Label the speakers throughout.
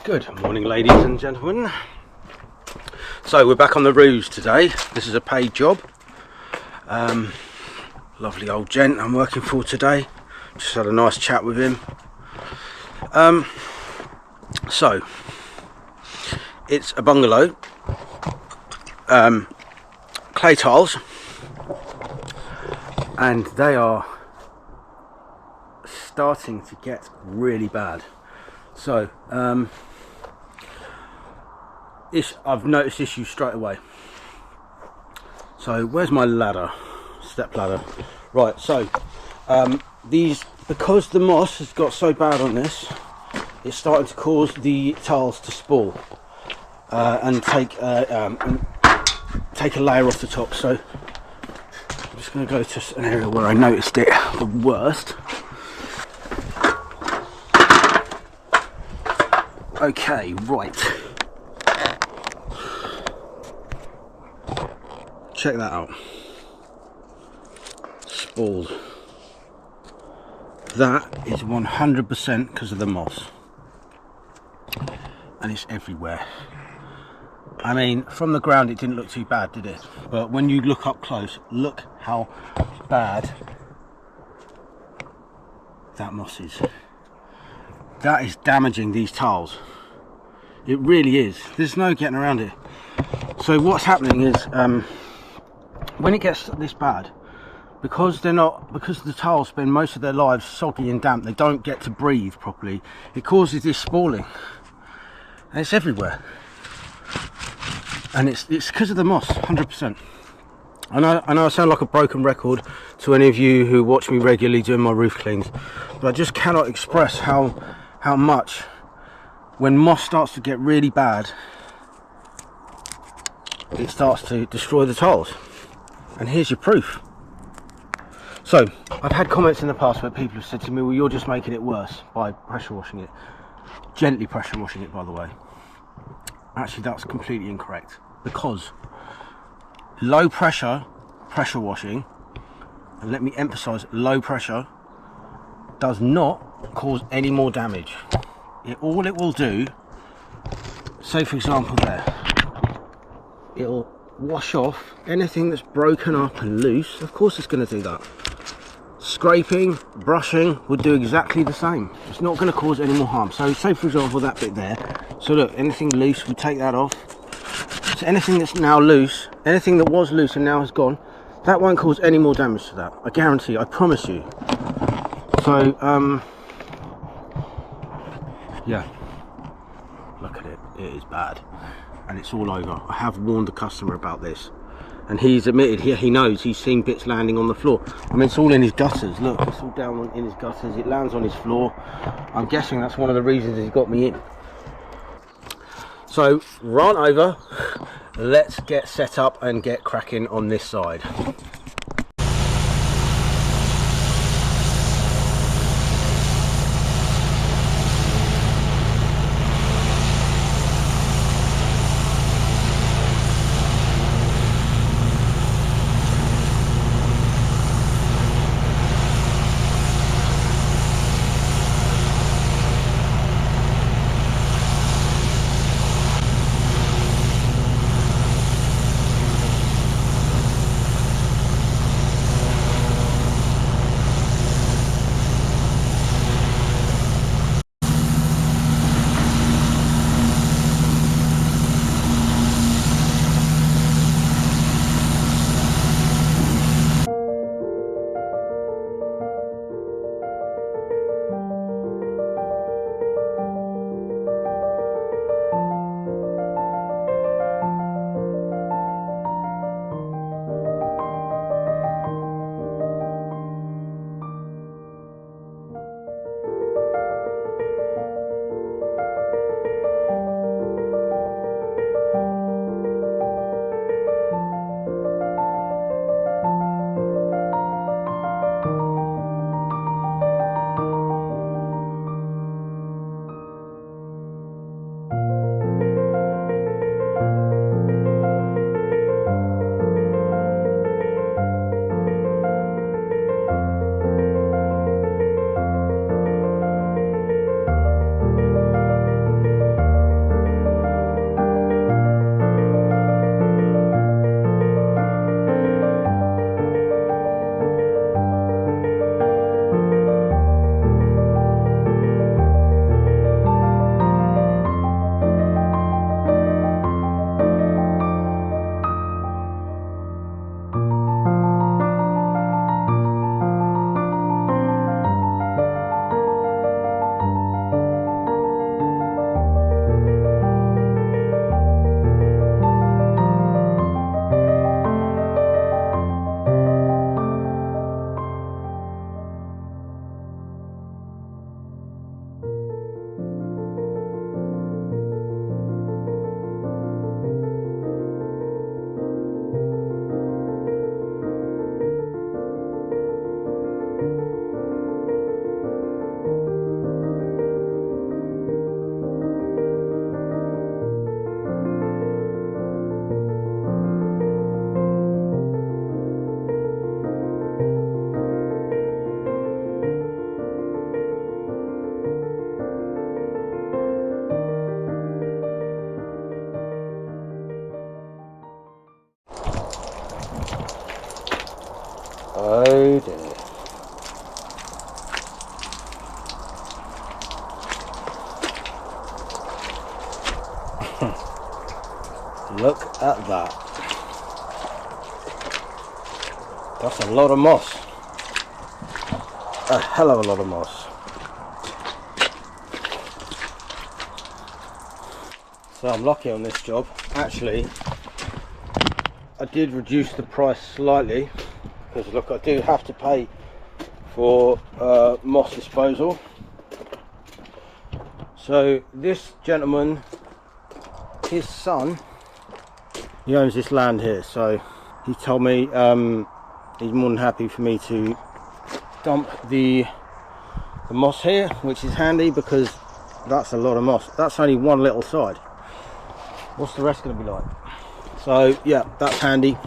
Speaker 1: Good morning, ladies and gentlemen. So we're back on the roofs today. This is a paid job. Lovely old gent I'm working for today. Just had a nice chat with him. So it's a bungalow, clay tiles, and they are starting to get really bad. So I've noticed issues straight away. So where's my ladder? Step ladder. Right, so because the moss has got so bad on this, it's starting to cause the tiles to spall and take a layer off the top. So I'm just going to go to an area where I noticed it the worst. Okay, right. Check that out. Spalled. That is 100% because of the moss. And it's everywhere. I mean, from the ground it didn't look too bad, did it? But when you look up close, look how bad that moss is. That is damaging these tiles. It really is. There's no getting around it. So what's happening is when it gets this bad, because the tiles spend most of their lives soggy and damp, they don't get to breathe properly. It causes this spalling, and it's everywhere. And it's because of the moss, 100%. I know I sound like a broken record to any of you who watch me regularly doing my roof cleans, but I just cannot express how much, when moss starts to get really bad, it starts to destroy the tiles. And here's your proof. So I've had comments in the past where people have said to me, well, you're just making it worse by pressure washing it. Gently pressure washing it, by the way. Actually, that's completely incorrect, because low pressure washing, and let me emphasize, low pressure does not cause any more damage. All it will do, say for example there, it'll wash off anything that's broken up and loose. Of course it's going to do that. Scraping, brushing would do exactly the same. It's not going to cause any more harm. So say for example that bit there, so look, anything loose, we take that off. So anything that's now loose, anything that was loose and now has gone, that won't cause any more damage to that. I guarantee, I promise you. So yeah, look at it, it is bad, and it's all over. I have warned the customer about this, and he's admitted, he knows, he's seen bits landing on the floor. I mean, it's all in his gutters, look, it's all down in his gutters, it lands on his floor. I'm guessing that's one of the reasons he's got me in. So, run over, let's get set up and get cracking on this side. Oh dear. Look at that. That's a lot of moss. A hell of a lot of moss. So I'm lucky on this job. Actually, I did reduce the price slightly because look, I do have to pay for moss disposal. So this gentleman, his son, he owns this land here, so he told me he's more than happy for me to dump the moss here, which is handy because that's a lot of moss. That's only one little side. What's the rest going to be like? So yeah, that's handy.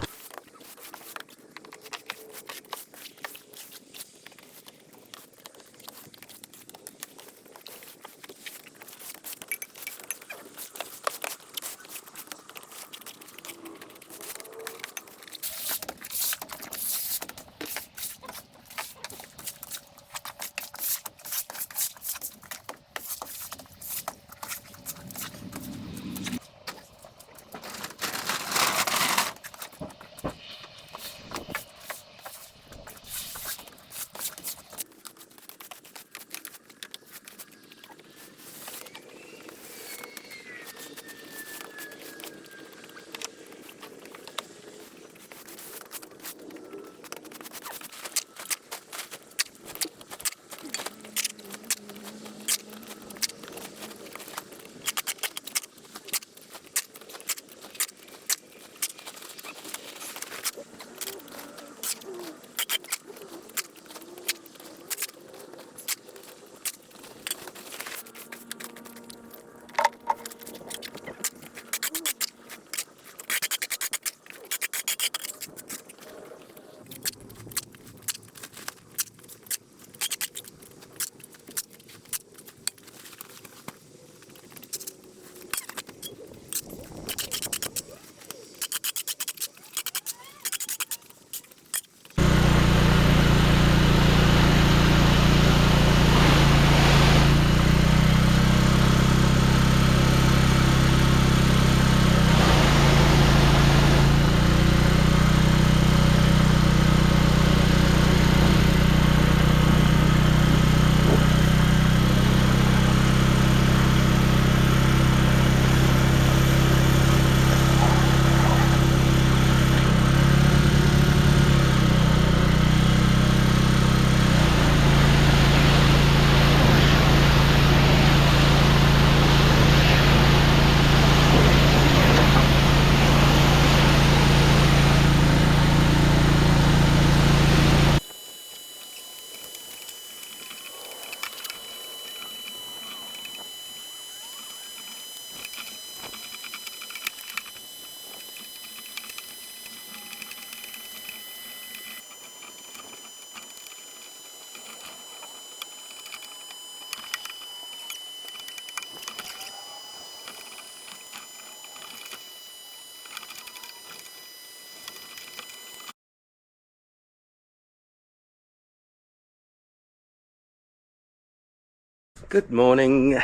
Speaker 1: Good morning,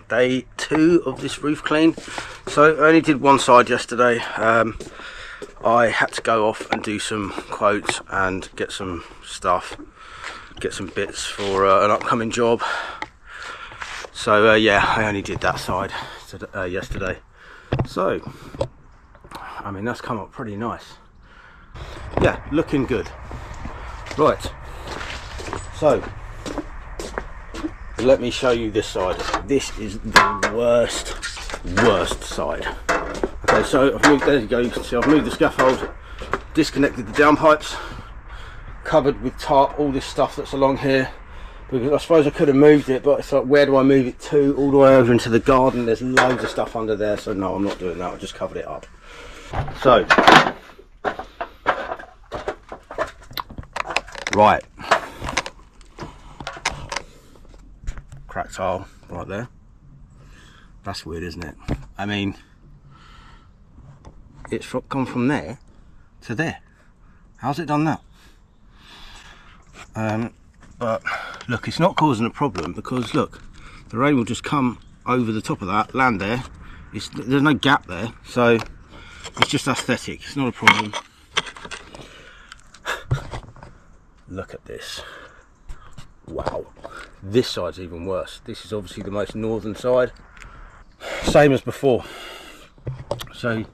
Speaker 1: day 2 of this roof clean. So I only did one side yesterday. I had to go off and do some quotes and get some stuff, get some bits for an upcoming job. So yeah, I only did that side yesterday. So I mean, that's come up pretty nice. Yeah, looking good. Right, so let me show you this side. This is the worst side. Okay, so I've moved, there you go, you can see I've moved the scaffold, disconnected the downpipes, covered with tarp all this stuff that's along here, because I suppose I could have moved it, but it's like, where do I move it to? All the way over into the garden. There's loads of stuff under there, so no, I'm not doing that. I just covered it up. So right, cracked tile right there. That's weird, isn't it? I mean, it's gone from there to there. How's it done that? But look, it's not causing a problem because look, the rain will just come over the top of that, land there. There's no gap there, so it's just aesthetic. It's not a problem. Look at this. Wow, this side's even worse. This is obviously the most northern side, same as before. So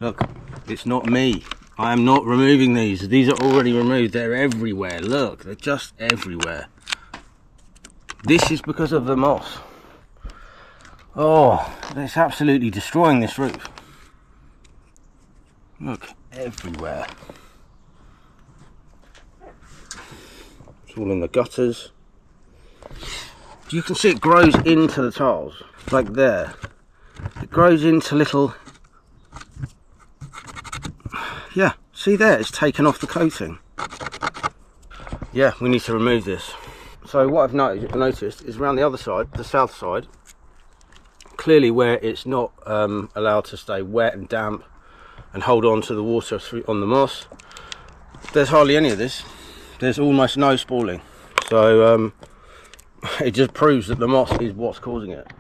Speaker 1: look, it's not me. I am not removing these. These are already removed. They're everywhere. Look, they're just everywhere. This is because of the moss. Oh, it's absolutely destroying this roof. Look, everywhere. It's all in the gutters. You can see it grows into the tiles, like there. It grows into little... Yeah, see there, it's taken off the coating. Yeah, we need to remove this. So what I've noticed is around the other side, the south side, clearly where it's not allowed to stay wet and damp and hold on to the water on the moss, there's hardly any of this. There's almost no spalling. So it just proves that the moss is what's causing it.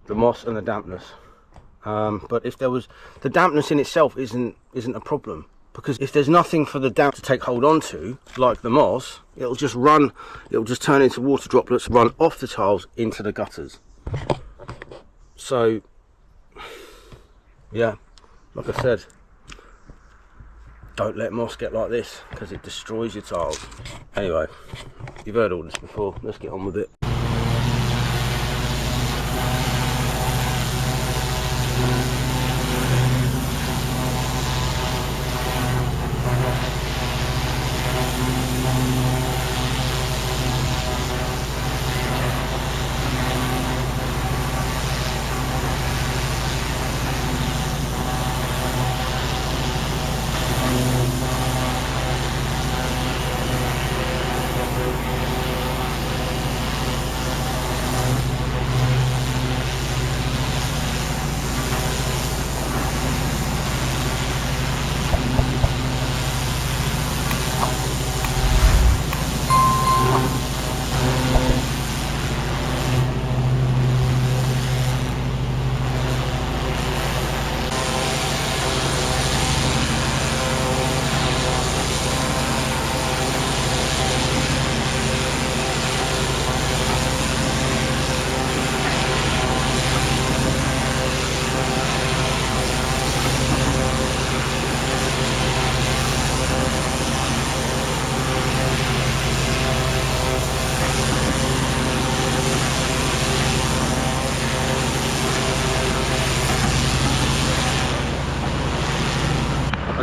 Speaker 1: The moss and the dampness. But if there was, the dampness in itself isn't a problem, because if there's nothing for the damp to take hold onto, like the moss, it'll just turn into water droplets, run off the tiles into the gutters. So yeah, like I said, don't let moss get like this, because it destroys your tiles. Anyway, you've heard all this before, let's get on with it.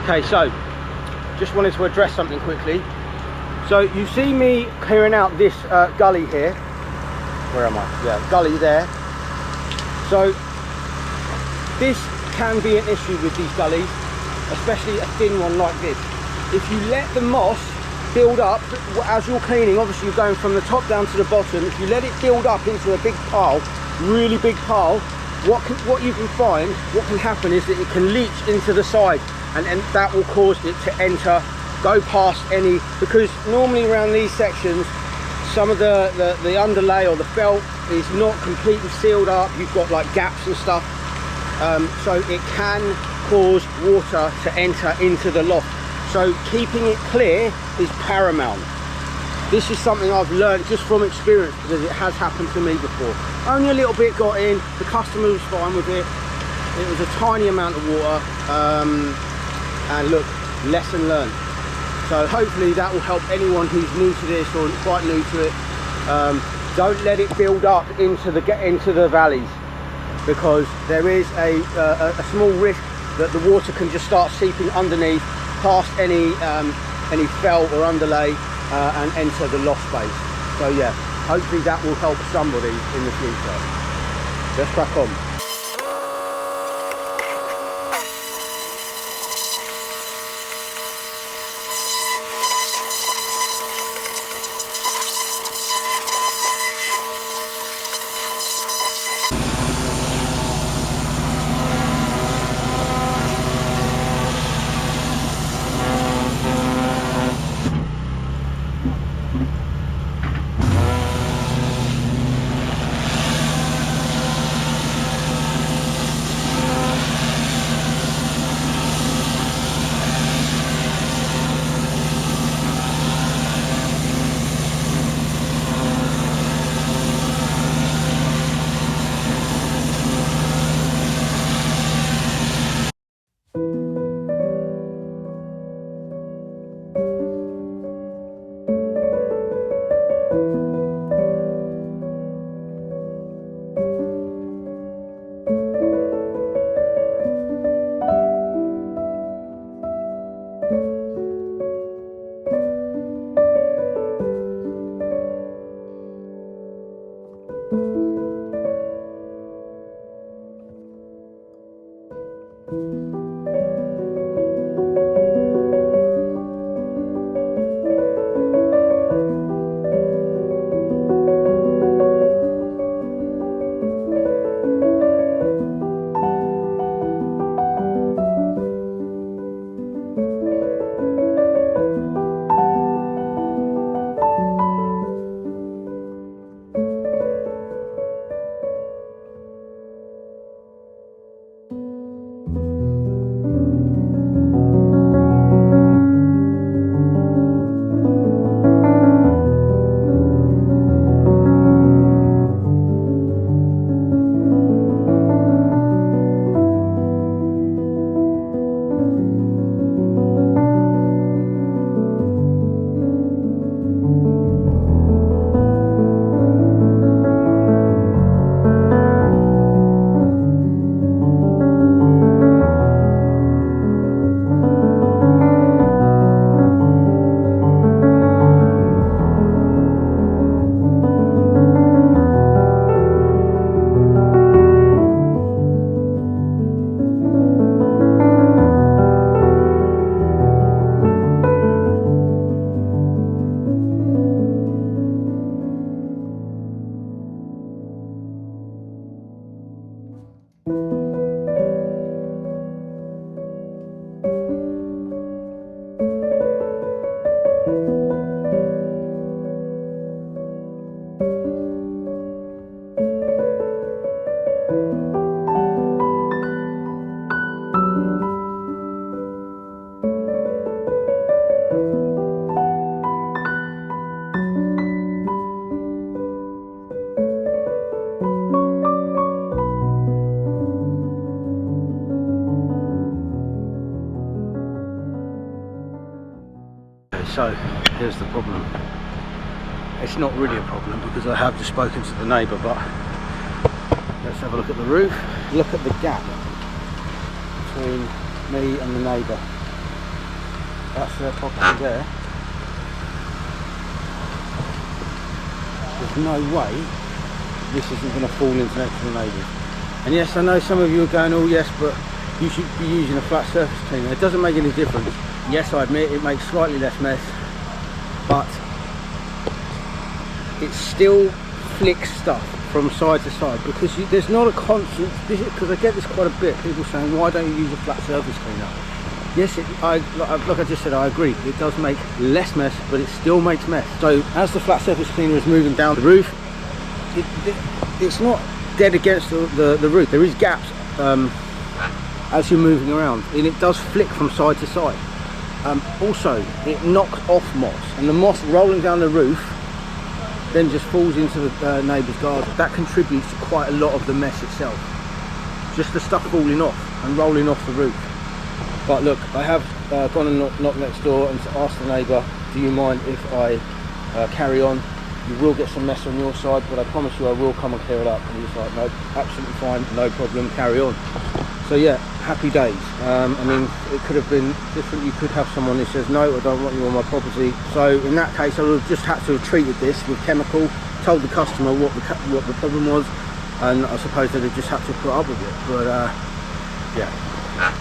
Speaker 1: Okay, so just wanted to address something quickly. So you see me clearing out this gully here. Where am I? Yeah, gully there. So this can be an issue with these gullies, especially a thin one like this. If you let the moss build up as you're cleaning, obviously you're going from the top down to the bottom. If you let it build up into a big pile, really big pile, what you can find, what can happen is that it can leach into the side, and that will cause it to enter, go past any, because normally around these sections some of the underlay or the felt is not completely sealed up. You've got like gaps and stuff, so it can cause water to enter into the loft. So keeping it clear is paramount. This is something I've learned just from experience, because it has happened to me before. Only a little bit got in, the customer was fine with it. It was a tiny amount of water, and look, lesson learned. So hopefully that will help anyone who's new to this or quite new to it. Don't let it build up into the valleys, because there is a small risk that the water can just start seeping underneath, past any felt or underlay, and enter the loft space. So yeah, hopefully that will help somebody in the future. Let's crack on. so here's the problem. It's not really a problem because I have just spoken to the neighbour, but let's have a look at the roof. Look at the gap between me and the neighbour. That's their property there. There's no way this isn't going to fall into next to the neighbours. And yes, I know some of you are going, oh yes, but you should be using a flat surface cleaner. It doesn't make any difference. Yes, I admit it makes slightly less mess, but it still flicks stuff from side to side because there's not a constant, because I get this quite a bit, people saying, why don't you use a flat surface cleaner? Yes, like I just said, I agree, it does make less mess, but it still makes mess. So as the flat surface cleaner is moving down the roof, it's not dead against the roof. There is gaps as you're moving around, and it does flick from side to side. Also, it knocks off moss, and the moss rolling down the roof then just falls into the neighbour's garden. That contributes to quite a lot of the mess itself. Just the stuff falling off and rolling off the roof. But look, I have gone and knocked next door and asked the neighbour, do you mind if I carry on? You will get some mess on your side, but I promise you I will come and clear it up. And he's like, no, absolutely fine, no problem, carry on. So yeah, happy days. I mean, it could have been different. You could have someone who says, no, I don't want you on my property. So in that case, I would have just had to have treated this with chemical, told the customer what the problem was, and I suppose they'd have just had to put up with it. But yeah,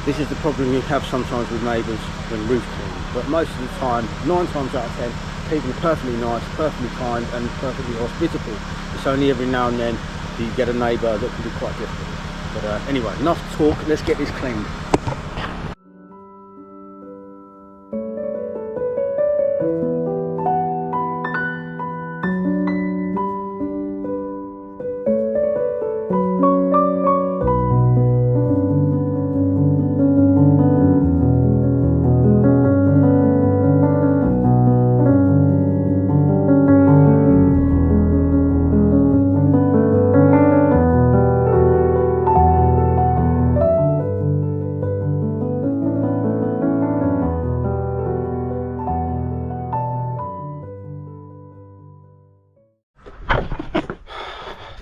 Speaker 1: this is the problem you have sometimes with neighbours when roof cleaning. But most of the time, 9 times out of 10, people are perfectly nice, perfectly kind, and perfectly hospitable. It's only every now and then that you get a neighbour that can be quite difficult. But anyway, enough talk, let's get this cleaned.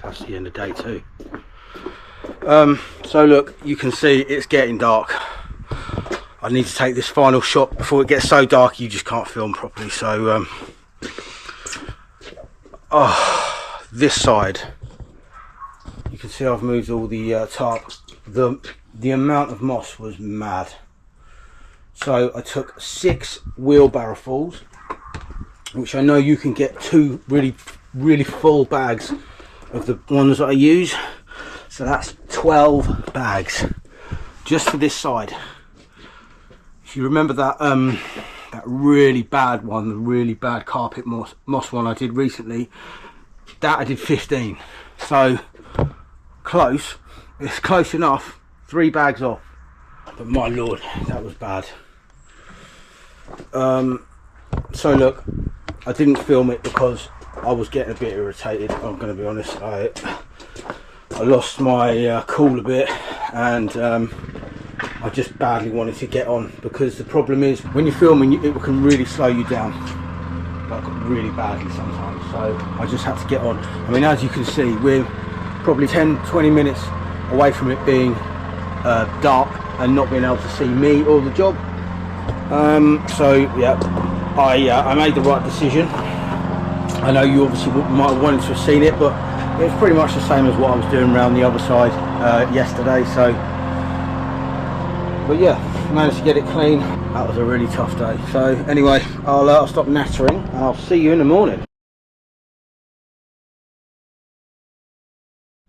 Speaker 1: That's the end of day 2. So look, you can see it's getting dark. I need to take this final shot before it gets so dark you just can't film properly. So this side, you can see I've moved all the tarp. The amount of moss was mad. So I took 6 wheelbarrow fulls, which I know you can get 2 really full bags of the ones that I use. So that's 12 bags just for this side. If you remember that that really bad one, the really bad carpet moss one I did recently, that I did 15. So close, it's close enough, 3 bags off. But my lord, that was bad. So look, I didn't film it because I was getting a bit irritated. I'm going to be honest. I lost my cool a bit, and I just badly wanted to get on, because the problem is when you're filming, it can really slow you down, like really badly sometimes. So I just had to get on. I mean, as you can see, we're probably 10-20 minutes away from it being dark and not being able to see me or the job. So yeah, I made the right decision. I know you obviously might have wanted to have seen it, but it was pretty much the same as what I was doing around the other side yesterday. So, but yeah, managed to get it clean. That was a really tough day. So anyway, I'll stop nattering and I'll see you in the morning.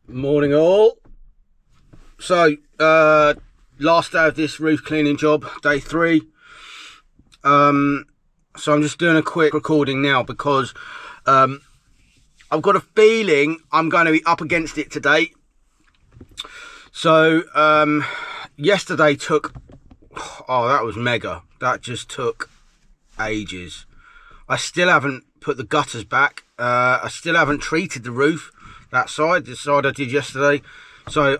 Speaker 1: Morning all. So last day of this roof cleaning job, day 3. So I'm just doing a quick recording now because I've got a feeling I'm going to be up against it today. So yesterday took, oh, that was mega. That just took ages. I still haven't put the gutters back. I still haven't treated the roof, that side, the side I did yesterday. So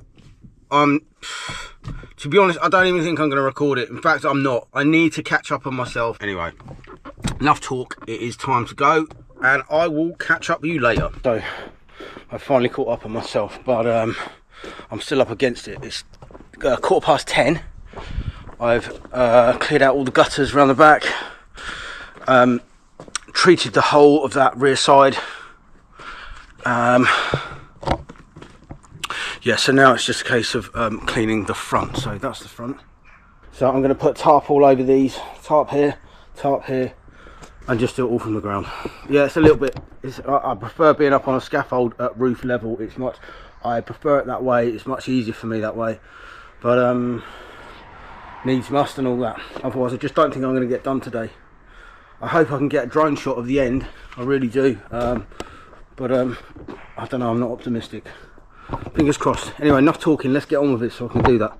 Speaker 1: to be honest, I don't even think I'm going to record it. In fact, I'm not. I need to catch up on myself. Anyway, enough talk, it is time to go, and I will catch up with you later. So I finally caught up on myself, but I'm still up against it. It's 10:15. I've cleared out all the gutters around the back, treated the whole of that rear side. Yeah, so now it's just a case of cleaning the front. So that's the front. So I'm going to put tarp all over these, tarp here, and just do it all from the ground. Yeah, it's a little bit, I prefer being up on a scaffold at roof level. I prefer it that way. It's much easier for me that way. But needs must and all that. Otherwise I just don't think I'm going to get done today. I hope I can get a drone shot of the end. I really do. But I don't know, I'm not optimistic. Fingers crossed. Anyway, enough talking, let's get on with it so I can do that.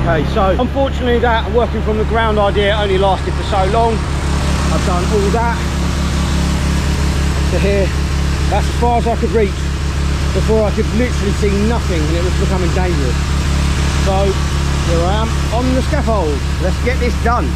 Speaker 1: Okay, so unfortunately that working from the ground idea only lasted for so long. I've done all that to here. That's as far as I could reach before I could literally see nothing and it was becoming dangerous. So here I am on the scaffold. Let's get this done.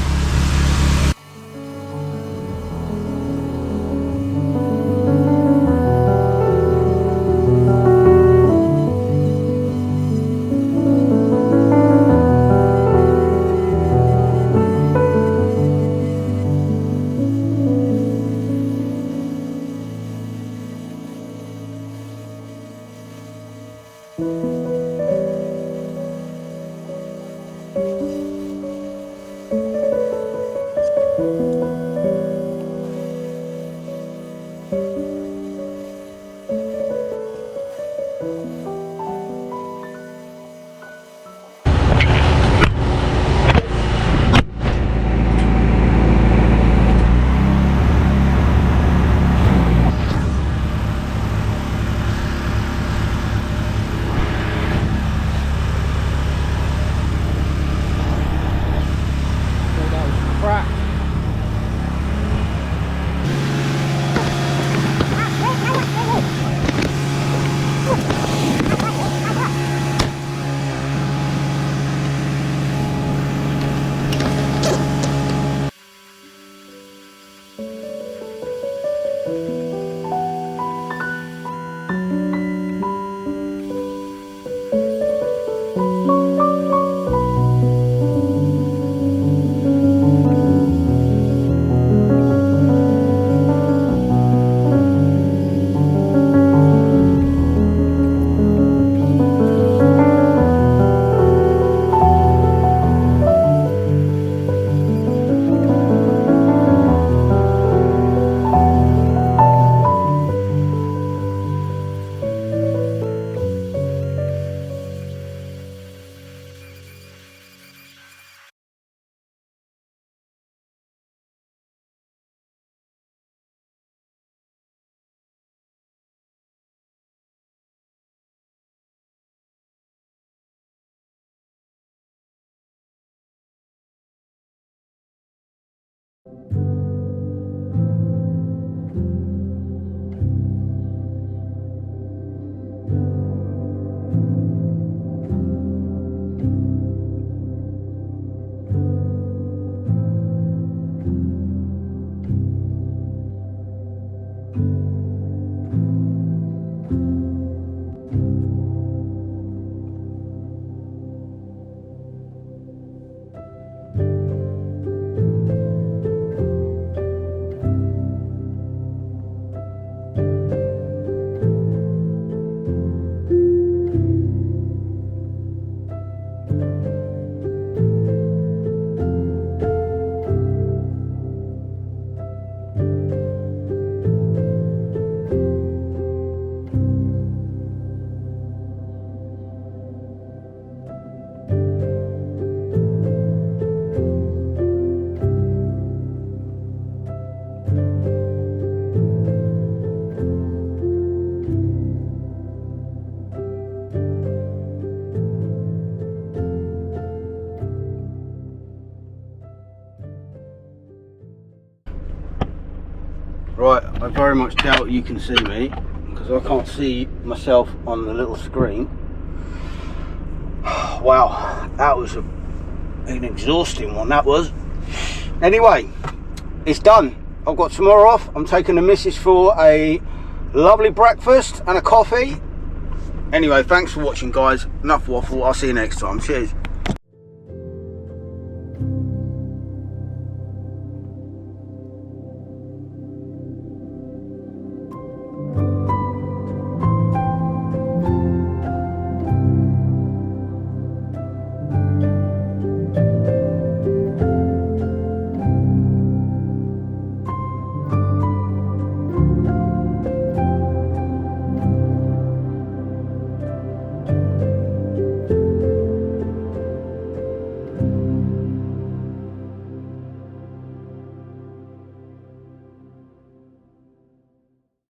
Speaker 1: Right, I very much doubt you can see me because I can't see myself on the little screen. Wow, that was an exhausting one, that was. Anyway, it's done. I've got tomorrow off. I'm taking the missus for a lovely breakfast and a coffee. Anyway, thanks for watching, guys. Enough waffle. I'll see you next time. Cheers.